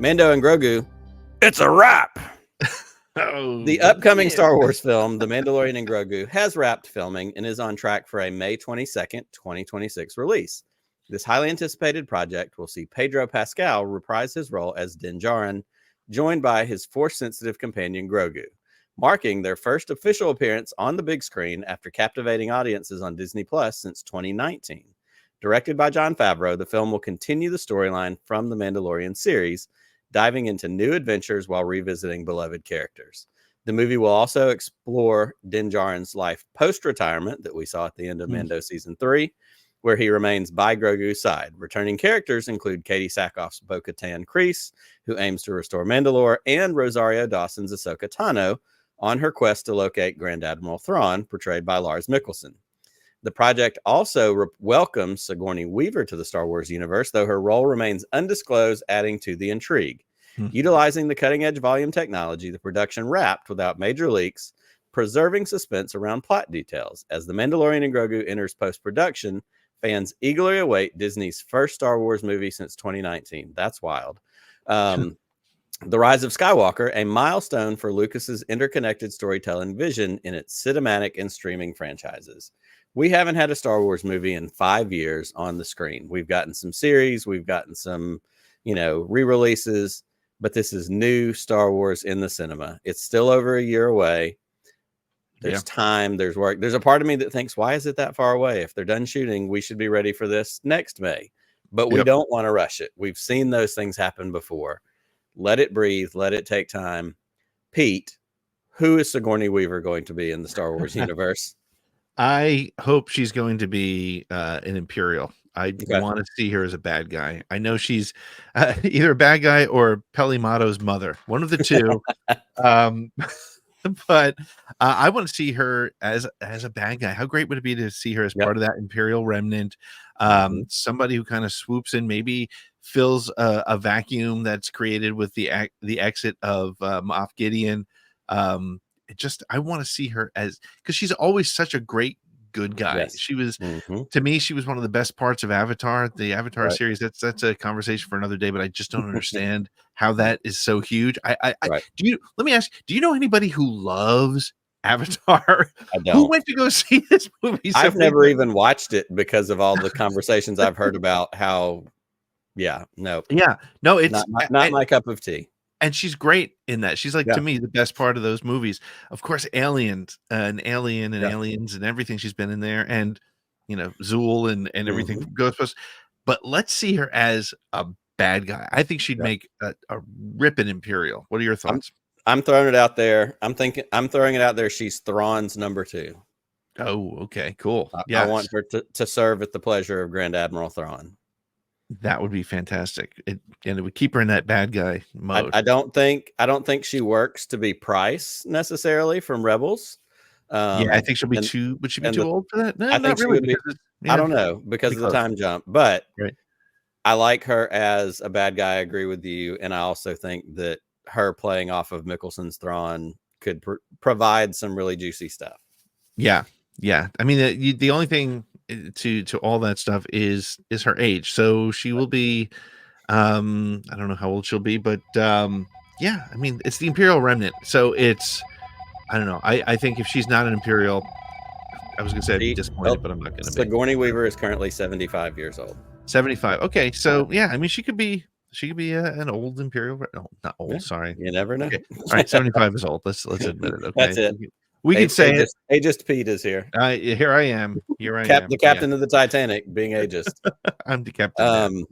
Mando and Grogu, it's a wrap. Oh, The upcoming Star Wars film, The Mandalorian and Grogu, has wrapped filming and is on track for a May 22nd, 2026 release. This highly anticipated project will see Pedro Pascal reprise his role as Din Djarin, joined by his Force-sensitive companion Grogu, marking their first official appearance on the big screen after captivating audiences on Disney Plus since 2019. Directed by Jon Favreau, the film will continue the storyline from the Mandalorian series, diving into new adventures while revisiting beloved characters. The movie will also explore Din Djarin's life post-retirement that we saw at the end of Mando Season 3, where he remains by Grogu's side. Returning characters include Katie Sackhoff's Bo-Katan Kryze, who aims to restore Mandalore, and Rosario Dawson's Ahsoka Tano on her quest to locate Grand Admiral Thrawn, portrayed by Lars Mikkelsen. The project also welcomes Sigourney Weaver to the Star Wars universe, though her role remains undisclosed, adding to the intrigue. Utilizing the cutting-edge volume technology, the production wrapped without major leaks, preserving suspense around plot details. As The Mandalorian and Grogu enters post-production, fans eagerly await Disney's first Star Wars movie since 2019. That's wild. The Rise of Skywalker, a milestone for Lucas's interconnected storytelling vision in its cinematic and streaming franchises. We haven't had a Star Wars movie in 5 years on the screen. We've gotten some series, we've gotten some, re-releases, but this is new Star Wars in the cinema. It's still over a year away. There's time, there's work. There's a part of me that thinks, why is it that far away? If they're done shooting, we should be ready for this next May. But we don't want to rush it. We've seen those things happen before. Let it breathe. Let it take time. Pete, who is Sigourney Weaver going to be in the Star Wars universe? I hope she's going to be an Imperial. I want to see her as a bad guy. I know she's either a bad guy or Pelimato's mother, one of the two. But I want to see her as a bad guy. How great would it be to see her as part of that Imperial Remnant? Somebody who kind of swoops in, maybe fills a vacuum that's created with the exit of Moff Gideon. I want to see her because she's always such a great good guy. She was to me, she was one of the best parts of Avatar, the Avatar series. That's a conversation for another day, but I just don't understand how that is so huge. Let me ask, do you know anybody who loves Avatar? I don't. Who went to go see this movie? I've never even watched it because of all the conversations I've heard about how it's not my cup of tea. And she's great in that. She's like, to me, the best part of those movies. Of course, Aliens and Alien and Aliens and everything. She's been in there, and Zool and everything from Ghostbusters. But let's see her as a bad guy. I think she'd make a ripping Imperial. What are your thoughts? I'm throwing it out there. I'm throwing it out there. She's Thrawn's number 2. Oh, okay, cool. I want her to serve at the pleasure of Grand Admiral Thrawn. That would be fantastic. And it would keep her in that bad guy mode. I don't think she works to be Price necessarily from Rebels. I think she'll be too. Would she be too old for that? No, I think she would be. I don't know because of the time jump, but I like her as a bad guy. I agree with you, and I also think that her playing off of Mikkelsen's Thrawn could provide some really juicy stuff. Yeah. I mean, the only thing to all that stuff is her age. So she will be I don't know how old she'll be, but I mean, it's the Imperial Remnant, so it's I don't know. I think if she's not an Imperial, I was gonna say I'd be disappointed, but I'm not gonna be. Sigourney Weaver is currently 75 years old. 75. Okay, so I mean, she could be an old Imperial. No, not old. Sorry, you never know. Okay. All right, 75 is old. Let's admit it. Okay, that's it. We can say it. Ageist Pete is here. Here I am. The captain of the Titanic being ageist. I'm the captain.